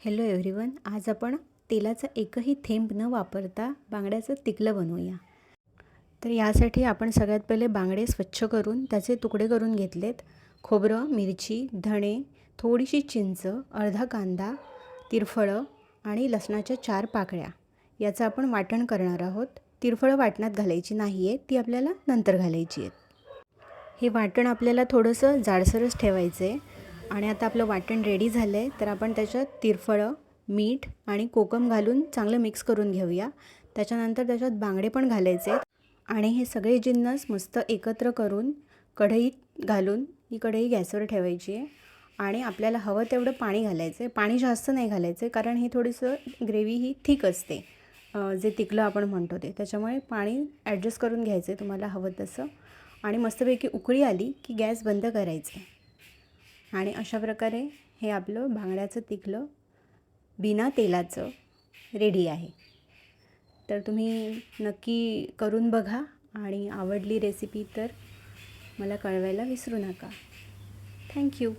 Hello everyone, आज आपण तेलाचा एकही थेंब न वापरता बांगड्याचं तिकलं बनवूया। तर यासाठी आपण सगळ्यात पहिले बांगडे स्वच्छ करून त्याचे तुकडे करून घेतलेत। खोबरं, मिरची, धणे, थोडीशी चिंच, अर्धा कांदा, तिरफळं आणि लसणाच्या 4 पाकळ्या याचं आपण वाटण करणार आहोत। तिरफळं वाटणात घालायची नाही आहे, ती आपल्याला नंतर घालायची आहेत। हे वाटण आपल्याला थोडंसं जाडसरच ठेवायचं आहे। आणि आता आपलं वाटण रेडी झालं आहे, तर आपण त्याच्यात तिरफळं, मीठ आणि कोकम घालून चांगलं मिक्स करून घेऊया। त्याच्यानंतर त्याच्यात बांगडे पण घालायचे आहेत आणि हे सगळे जिन्नस मस्त एकत्र करून कढईत घालून ही कढई गॅसवर ठेवायची आहे आणि आपल्याला हवं तेवढं पाणी घालायचं आहे। पाणी जास्त नाही घालायचं आहे, कारण हे थोडंसं ग्रेव्ही ही थिक असते, जे तिकलं आपण म्हणतो ते, त्याच्यामुळे पाणी ॲडजस्ट करून घ्यायचं आहे तुम्हाला हवं तसं। आणि मस्तपैकी उकळी आली की गॅस बंद करायचं आहे आणि अशा प्रकारे हे आपलं बांगड्याचं तिकलं बिना तेलाचं रेडी आहे। तर तुम्ही नक्की करून बघा आणि आवडली रेसिपी तर मला कळवायला विसरू नका। थँक्यू।